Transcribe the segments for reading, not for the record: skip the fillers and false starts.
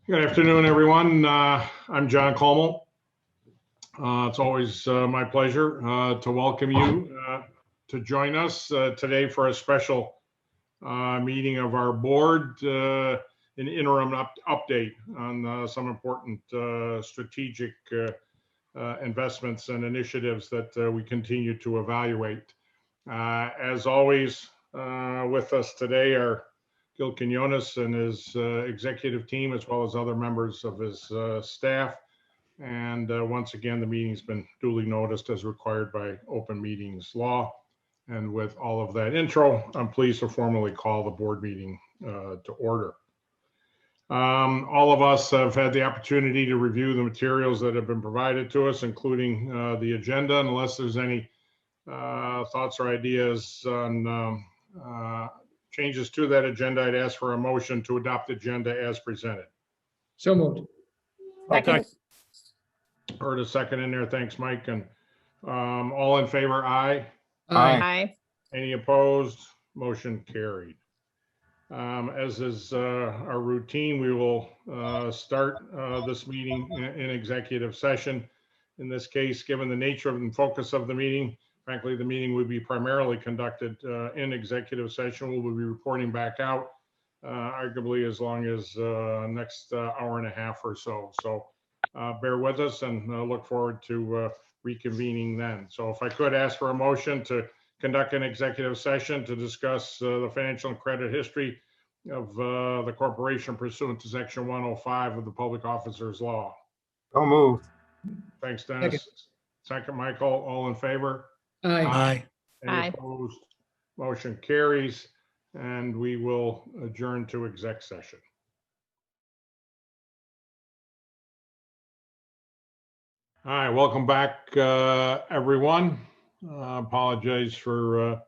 Good afternoon, everyone. I'm John Colmel. It's always my pleasure to welcome you to join us today for a special meeting of our board, an interim update on some important strategic investments and initiatives that we continue to evaluate. As always, with us today are Gil Quinones and his executive team, as well as other members of his staff. And once again, the meeting's been duly noticed as required by open meetings law. And with all of that intro, I'm pleased to formally call the board meeting to order. All of us have had the opportunity to review the materials that have been provided to us, including the agenda. Unless there's any thoughts or ideas on changes to that agenda, I'd ask for a motion to adopt the agenda as presented. So moved. Second. Heard a second in there. Thanks, Mike. And all in favor, aye. Aye. Any opposed? Motion carried. As is our routine, we will start this meeting in executive session. In this case, given the nature and focus of the meeting, frankly, the meeting would be primarily conducted in executive session. We will be reporting back out, arguably as long as next hour and a half or so. So bear with us and look forward to reconvening then. So if I could ask for a motion to conduct an executive session to discuss the financial and credit history of the corporation pursuant to Section 105 of the Public Officers Law. So moved. Thanks, Dennis. Second, Michael. All in favor? Aye. Any opposed? Motion carries, and we will adjourn to exec session. All right, welcome back, everyone. Apologize for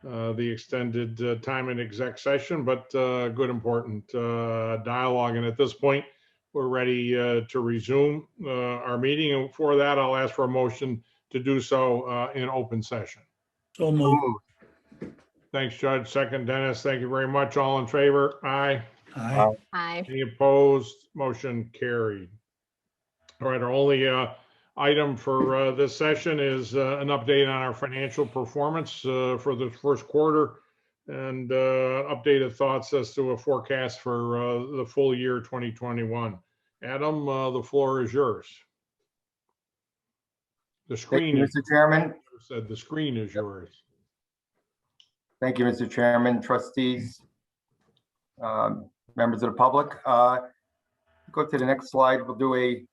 the extended time in exec session, but good, important dialogue. And at this point, we're ready to resume our meeting. And for that, I'll ask for a motion to do so in open session. So moved. Thanks, Judge. Second, Dennis. Thank you very much. All in favor? Aye. Aye. Any opposed? Motion carried. All right, our only item for this session is an update on our financial performance for the first quarter and updated thoughts as to a forecast for the full year 2021. Adam, the floor is yours. The screen. Thank you, Mr. Chairman. Said the screen is yours. Thank you, Mr. Chairman, trustees, members of the public. Go to the next slide. We'll do a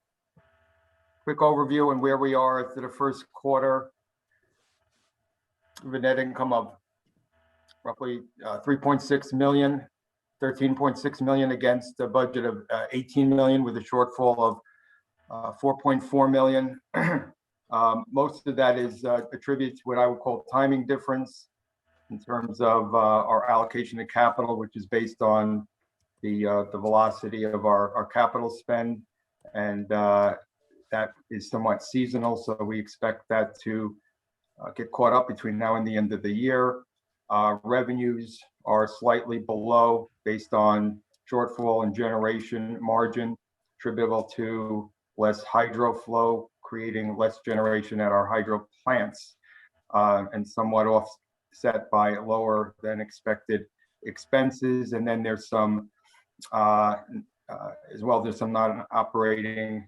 quick overview on where we are after the first quarter. We have a net income of roughly 3.6 million, 13.6 million against a budget of 18 million with a shortfall of 4.4 million. Most of that is attributed to what I would call timing difference in terms of our allocation of capital, which is based on the velocity of our capital spend, and that is somewhat seasonal. So we expect that to get caught up between now and the end of the year. Revenues are slightly below based on shortfall in generation margin attributable to less hydro flow, creating less generation at our hydro plants, and somewhat offset by lower than expected expenses. And then there's some, as well, there's some non-operating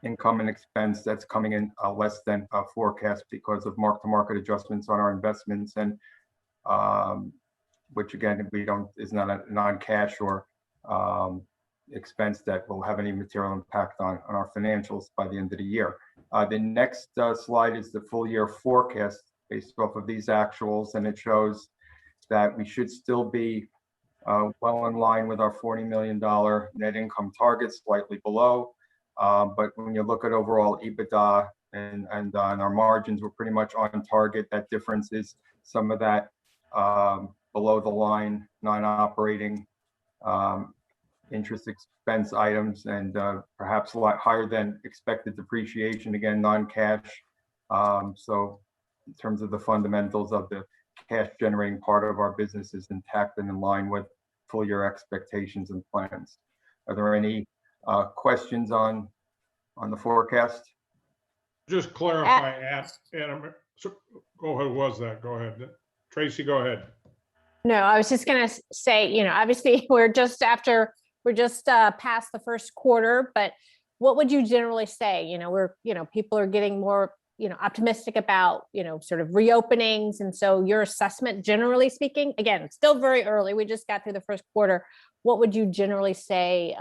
income and expense that's coming in less than forecast because of mark-to-market adjustments on our investments, and which again is not a non-cash or expense that will have any material impact on our financials by the end of the year. The next slide is the full year forecast based off of these actuals, and it shows that we should still be well in line with our $40 million net income target, slightly below. But when you look at overall EBITDA and on our margins, we're pretty much on target. That difference is some of that below the line, non-operating interest expense items, and perhaps a lot higher than expected depreciation, again, non-cash. So in terms of the fundamentals of the cash generating part of our business is intact and in line with full year expectations and plans. Are there any questions on the forecast? Just clarify, Adam, so go ahead, was that? Go ahead. Tracy, go ahead. No, I was just gonna say, obviously we're just past the first quarter, but what would you generally say? People are getting more, optimistic about, sort of reopenings. And so your assessment, generally speaking, again, it's still very early. We just got through the first quarter. What would you generally say,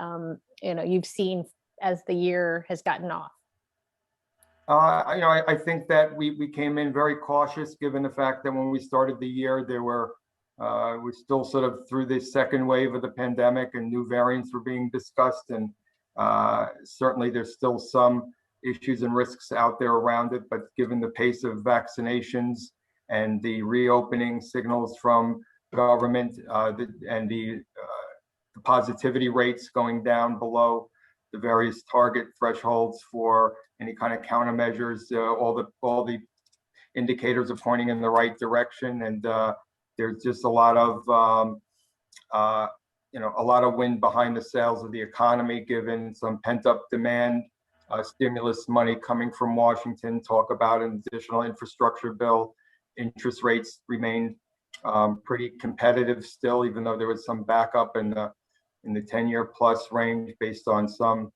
you've seen as the year has gotten off? I think that we came in very cautious, given the fact that when we started the year, we're still sort of through the second wave of the pandemic and new variants were being discussed. And certainly there's still some issues and risks out there around it. But given the pace of vaccinations and the reopening signals from government and the positivity rates going down below the various target thresholds for any kind of countermeasures, all the indicators are pointing in the right direction. And there's just a lot of wind behind the sails of the economy, given some pent-up demand, stimulus money coming from Washington, talk about an additional infrastructure bill. Interest rates remain pretty competitive still, even though there was some backup in the 10-year plus range based on some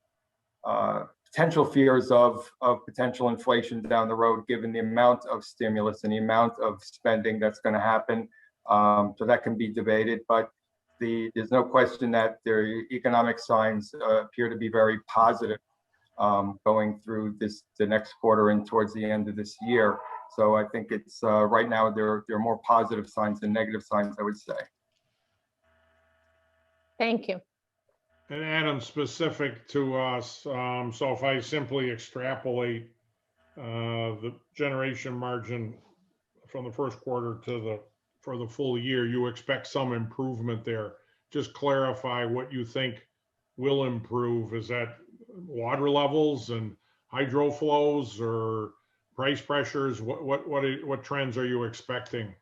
potential fears of potential inflation down the road, given the amount of stimulus and the amount of spending that's going to happen. So that can be debated, but there's no question that the economic signs appear to be very positive going through the next quarter and towards the end of this year. So I think it's right now there are more positive signs than negative signs, I would say. Thank you. And Adam, specific to us, so if I simply extrapolate the generation margin from the first quarter for the full year, you expect some improvement there. Just clarify what you think will improve. Is that water levels and hydro flows or price pressures? What trends are you expecting?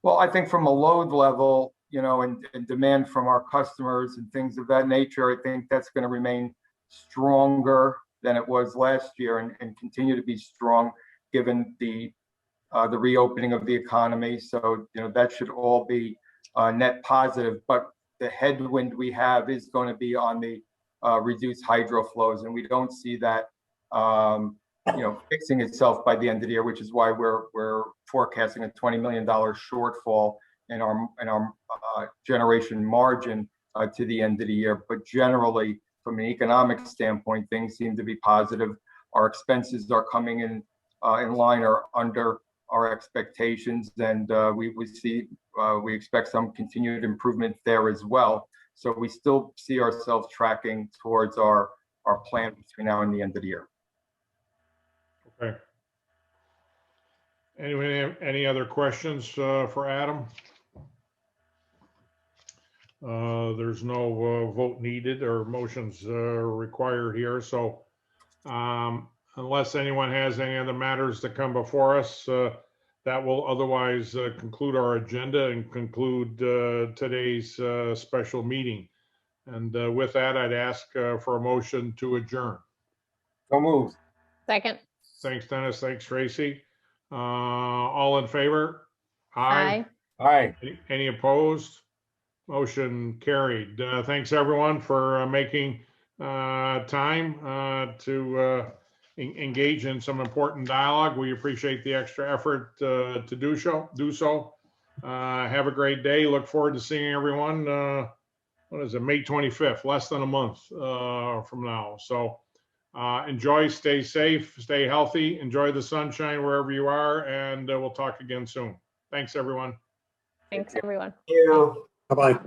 Well, I think from a load level, and demand from our customers and things of that nature, I think that's going to remain stronger than it was last year and continue to be strong given the reopening of the economy. So, that should all be net positive. But the headwind we have is going to be on the reduced hydro flows, and we don't see that fixing itself by the end of the year, which is why we're forecasting a $20 million shortfall in our generation margin to the end of the year. But generally, from an economic standpoint, things seem to be positive. Our expenses are coming in line or under our expectations, and we expect some continued improvement there as well. So we still see ourselves tracking towards our plan between now and the end of the year. Okay. Anyway, any other questions for Adam? There's no vote needed or motions required here. So unless anyone has any other matters to come before us, that will otherwise conclude our agenda and conclude today's special meeting. And with that, I'd ask for a motion to adjourn. So moved. Second. Thanks, Dennis. Thanks, Tracy. All in favor? Aye. Aye. Any opposed? Motion carried. Thanks everyone for making time to engage in some important dialogue. We appreciate the extra effort to do so. Have a great day. Look forward to seeing everyone. What is it? May 25th, less than a month from now. So enjoy, stay safe, stay healthy, enjoy the sunshine wherever you are, and we'll talk again soon. Thanks everyone. Thanks everyone. Thank you. Bye-bye.